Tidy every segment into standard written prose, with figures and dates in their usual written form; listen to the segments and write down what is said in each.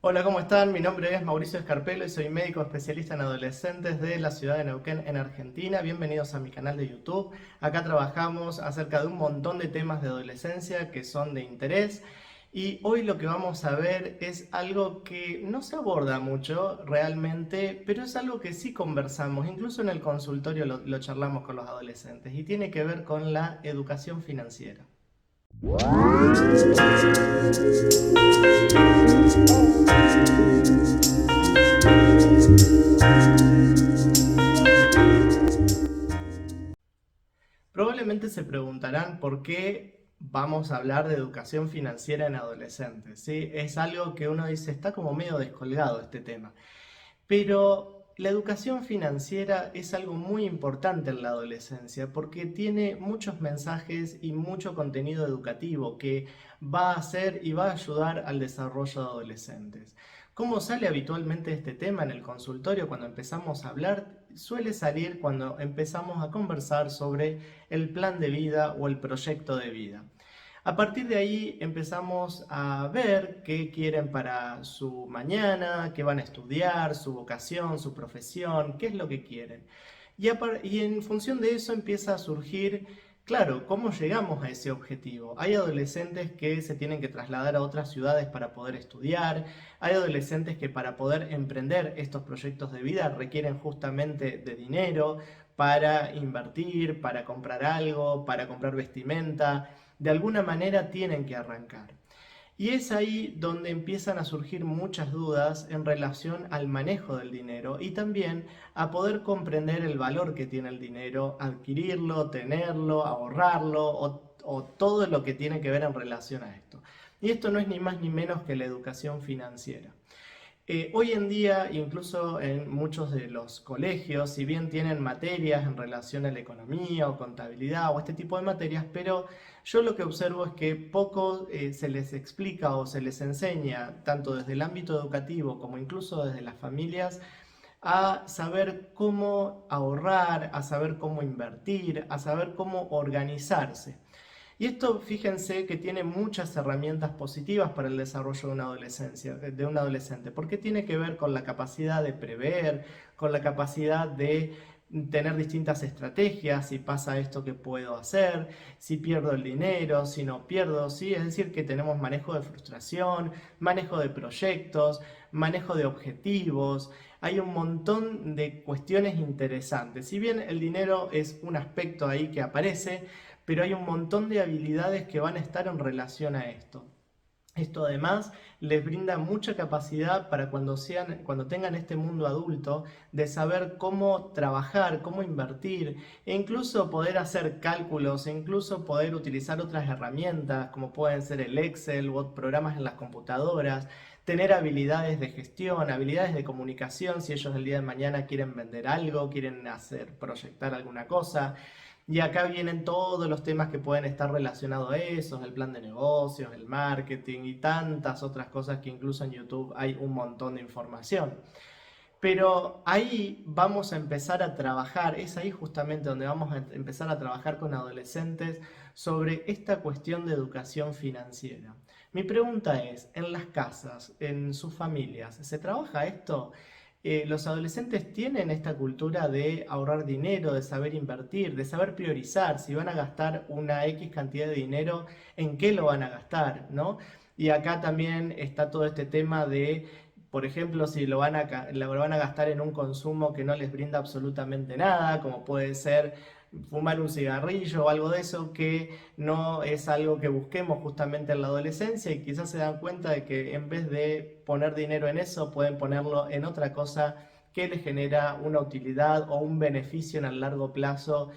Hola, ¿cómo están? Mi nombre es Mauricio Escarpelo y soy médico especialista en adolescentes de la ciudad de Neuquén, en Argentina. Bienvenidos a mi canal de YouTube. Acá trabajamos acerca de un montón de temas de adolescencia que son de interés. Y hoy lo que vamos a ver es algo que no se aborda mucho realmente, pero es algo que sí conversamos, incluso en el consultorio lo charlamos con los adolescentes, y tiene que ver con la educación financiera. Probablemente se preguntarán por qué vamos a hablar de educación financiera en adolescentes, ¿sí? Es algo que uno dice, está como medio descolgado este tema. Pero la educación financiera es algo muy importante en la adolescencia porque tiene muchos mensajes y mucho contenido educativo que va a hacer y va a ayudar al desarrollo de adolescentes. ¿Cómo sale habitualmente este tema en el consultorio cuando empezamos a hablar? Suele salir cuando empezamos a conversar sobre el plan de vida o el proyecto de vida. A partir de ahí empezamos a ver qué quieren para su mañana, qué van a estudiar, su vocación, su profesión, qué es lo que quieren. Y en función de eso empieza a surgir, claro, cómo llegamos a ese objetivo. Hay adolescentes que se tienen que trasladar a otras ciudades para poder estudiar, hay adolescentes que para poder emprender estos proyectos de vida requieren justamente de dinero para invertir, para comprar algo, para comprar vestimenta. De alguna manera tienen que arrancar. Y es ahí donde empiezan a surgir muchas dudas en relación al manejo del dinero y también a poder comprender el valor que tiene el dinero, adquirirlo, tenerlo, ahorrarlo o todo lo que tiene que ver en relación a esto. Y esto no es ni más ni menos que la educación financiera. Hoy en día, incluso en muchos de los colegios, si bien tienen materias en relación a la economía o contabilidad o este tipo de materias, pero yo lo que observo es que poco se les explica o se les enseña, tanto desde el ámbito educativo como incluso desde las familias, a saber cómo ahorrar, a saber cómo invertir, a saber cómo organizarse. Y esto, fíjense que tiene muchas herramientas positivas para el desarrollo de una adolescencia, de un adolescente, porque tiene que ver con la capacidad de prever, con la capacidad de tener distintas estrategias, si pasa esto que puedo hacer, si pierdo el dinero, si no pierdo, ¿sí? Es decir, que tenemos manejo de frustración, manejo de proyectos, manejo de objetivos, hay un montón de cuestiones interesantes. Si bien el dinero es un aspecto ahí que aparece, pero hay un montón de habilidades que van a estar en relación a esto. Esto además les brinda mucha capacidad para cuando tengan este mundo adulto de saber cómo trabajar, cómo invertir e incluso poder hacer cálculos e incluso poder utilizar otras herramientas como pueden ser el Excel o programas en las computadoras, tener habilidades de gestión, habilidades de comunicación si ellos el día de mañana quieren vender algo, quieren hacer, proyectar alguna cosa. Y acá vienen todos los temas que pueden estar relacionados a eso, el plan de negocios, el marketing y tantas otras cosas que incluso en YouTube hay un montón de información. Pero ahí vamos a empezar a trabajar, es ahí justamente donde vamos a empezar a trabajar con adolescentes sobre esta cuestión de educación financiera. Mi pregunta es, en las casas, en sus familias, ¿se trabaja esto? ¿Los adolescentes tienen esta cultura de ahorrar dinero, de saber invertir, de saber priorizar si van a gastar una X cantidad de dinero, en qué lo van a gastar, ¿no? Y acá también está todo este tema de, por ejemplo, si lo van a gastar en un consumo que no les brinda absolutamente nada, como puede ser fumar un cigarrillo o algo de eso, que no es algo que busquemos justamente en la adolescencia y quizás se dan cuenta de que en vez de poner dinero en eso, pueden ponerlo en otra cosa que les genera una utilidad o un beneficio en el largo plazo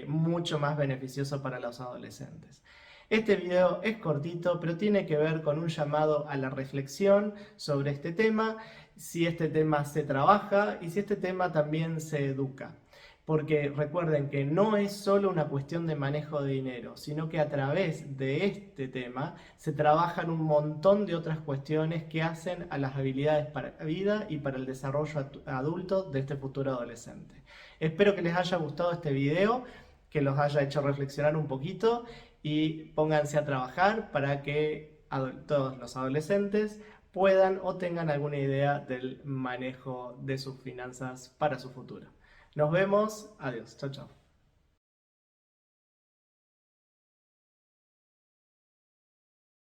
mucho más beneficioso para los adolescentes. Este video es cortito, pero tiene que ver con un llamado a la reflexión sobre este tema, si este tema se trabaja y si este tema también se educa. Porque recuerden que no es solo una cuestión de manejo de dinero, sino que a través de este tema se trabajan un montón de otras cuestiones que hacen a las habilidades para la vida y para el desarrollo adulto de este futuro adolescente. Espero que les haya gustado este video, que los haya hecho reflexionar un poquito y pónganse a trabajar para que todos los adolescentes puedan o tengan alguna idea del manejo de sus finanzas para su futuro. Nos vemos, adiós, chao, chao.